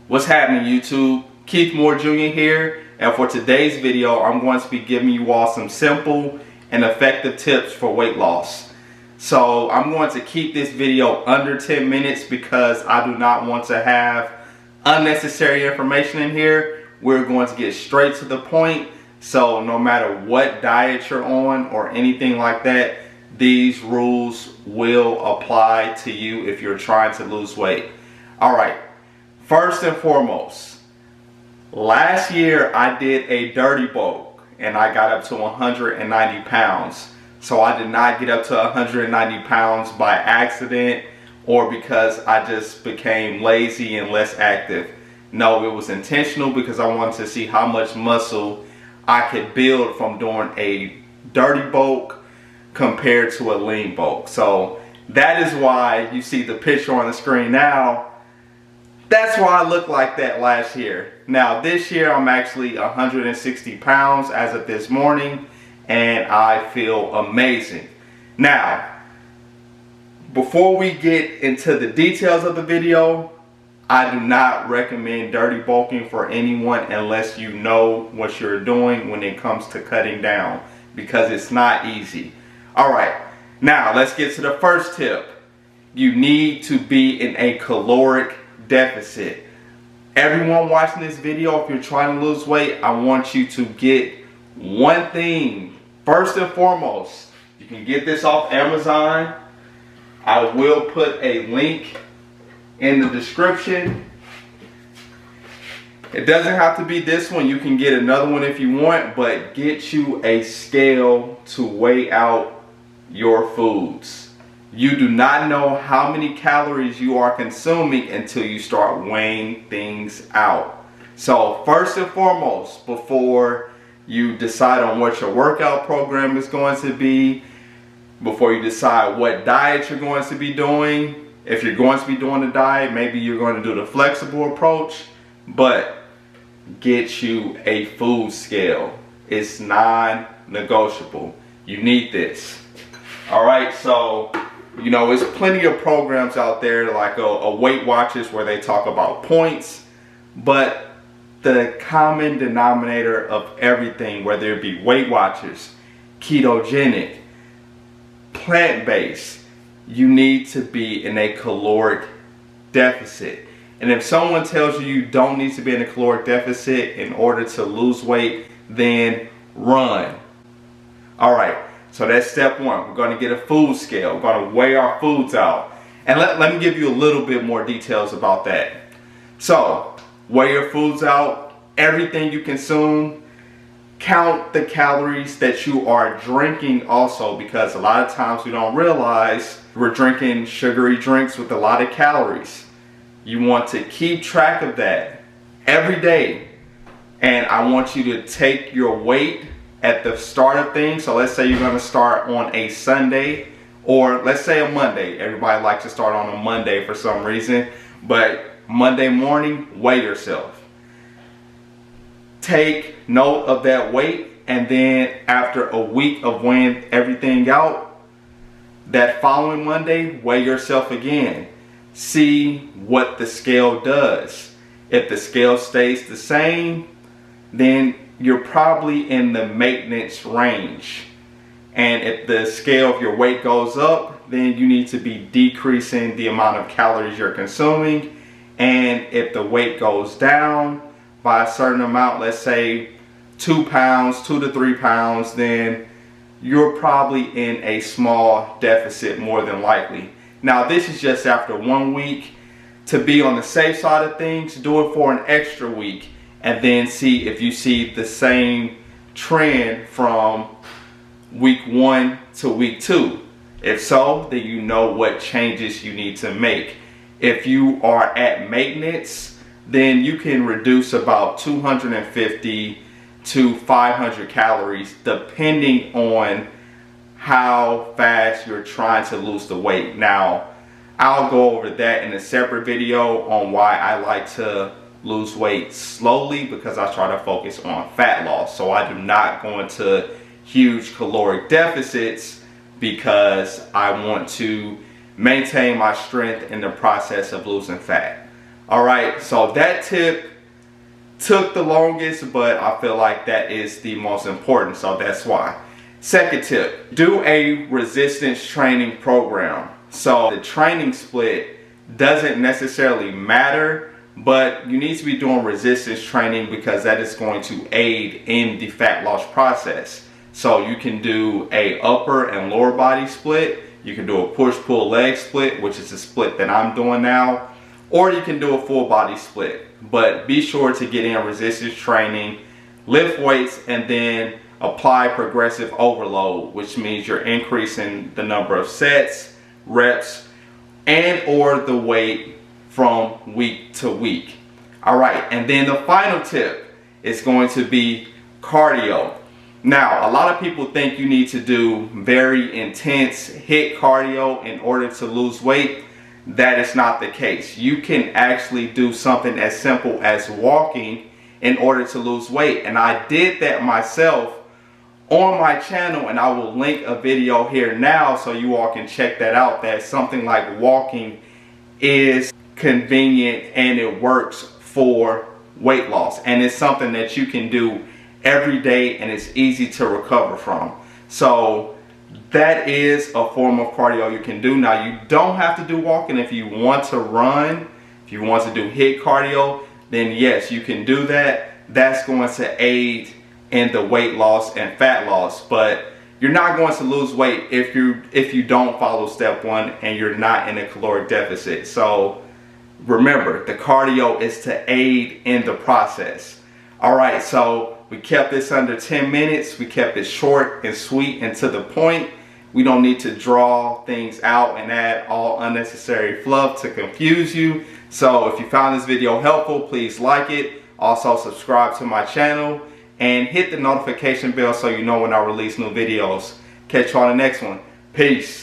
What's happening, YouTube? Keith Moore Jr. here, and for today's video I'm going to be giving you all some simple and effective tips for weight loss. So I'm going to keep this video under 10 minutes because I do not want to have unnecessary information in here. We're going to get straight to the point, so no matter what diet you're on or anything like that, these rules will apply to you if you're trying to lose weight. Alright, first and foremost, last year I did a dirty bulk and I got up to 190 pounds. So I did not get up to 190 pounds by accident or because I just became lazy and less active. No, it was intentional because I wanted to see how much muscle I could build from doing a dirty bulk compared to a lean bulk. So that is why you see the picture on the screen now. That's why I looked like that last year. Now this year I'm actually 160 pounds as of this morning, and I feel amazing. Now, before we get into the details of the video, I do not recommend dirty bulking for anyone unless you know what you're doing when it comes to cutting down, because it's not easy. Alright, now let's get to the first tip. You need to be in a caloric deficit. Everyone watching this video, if you're trying to lose weight, I want you to get one thing. First and foremost, you can get this off Amazon. I will put a link in the description. It doesn't have to be this one. You can get another one if you want, but get you a scale to weigh out your foods. You do not know how many calories you are consuming until you start weighing things out. So first and foremost, before you decide on what your workout program is going to be, before you decide what diet you're going to be doing, if you're going to be doing a diet, maybe you're going to do the flexible approach, but get you a food scale. It's non-negotiable. You need this. Alright, so you know, there's plenty of programs out there like a Weight Watchers where they talk about points, but the common denominator of everything, whether it be Weight Watchers, ketogenic, plant-based, you need to be in a caloric deficit. And if someone tells you you don't need to be in a caloric deficit in order to lose weight, then run. Alright. So that's step one. We're going to get a food scale. We're going to weigh our foods out. And let me give you a little bit more details about that. So, weigh your foods out, everything you consume. Count the calories that you are drinking also, because a lot of times we don't realize we're drinking sugary drinks with a lot of calories. You want to keep track of that every day. And I want you to take your weight at the start of things. So let's say you're going to start on a Sunday, or let's say a Monday. Everybody likes to start on a Monday for some reason, but Monday morning, weigh yourself. Take note of that weight, and then after a week of weighing everything out, that following Monday, weigh yourself again. See what the scale does. If the scale stays the same, then you're probably in the maintenance range. And if the scale of your weight goes up, then you need to be decreasing the amount of calories you're consuming. And if the weight goes down by a certain amount, let's say 2 pounds, 2 to 3 pounds, then you're probably in a small deficit more than likely. Now this is just after 1 week. To be on the safe side of things, do it for an extra week, and then see if you see the same trend from week 1 to week 2. If so, then you know what changes you need to make. If you are at maintenance, then you can reduce about 250 to 500 calories depending on how fast you're trying to lose the weight. Now, I'll go over that in a separate video on why I like to lose weight slowly, because I try to focus on fat loss. So I do not go into huge caloric deficits because I want to maintain my strength in the process of losing fat. All right, so that tip took the longest, but I feel like that is the most important, so that's why. Second tip, do a resistance training program. So the training split doesn't necessarily matter, but you need to be doing resistance training because that is going to aid in the fat loss process. So you can do a upper and lower body split, you can do a push-pull leg split, which is the split that I'm doing now, or you can do a full body split. But be sure to get in resistance training, lift weights, and then apply progressive overload, which means you're increasing the number of sets, reps, and or the weight from week to week. All right, and then the final tip is going to be cardio. Now, a lot of people think you need to do very intense HIIT cardio in order to lose weight. That is not the case. You can actually do something as simple as walking in order to lose weight. And I did that myself on my channel, and I will link a video here now so you all can check that out. That something like walking is convenient and it works for weight loss, and it's something that you can do every day and it's easy to recover from. So that is a form of cardio you can do. Now, you don't have to do walking. If you want to run, if you want to do HIIT cardio, then yes, you can do that. That's going to aid in the weight loss and fat loss, but you're not going to lose weight if you don't follow step one and you're not in a caloric deficit. So remember, the cardio is to aid in the process. All right, so we kept this under 10 minutes. We kept it short and sweet and to the point. We don't need to draw things out and add all unnecessary fluff to confuse you. So if you found this video helpful, please like it. Also subscribe to my channel and hit the notification bell so you know when I release new videos. Catch you on the next one. Peace.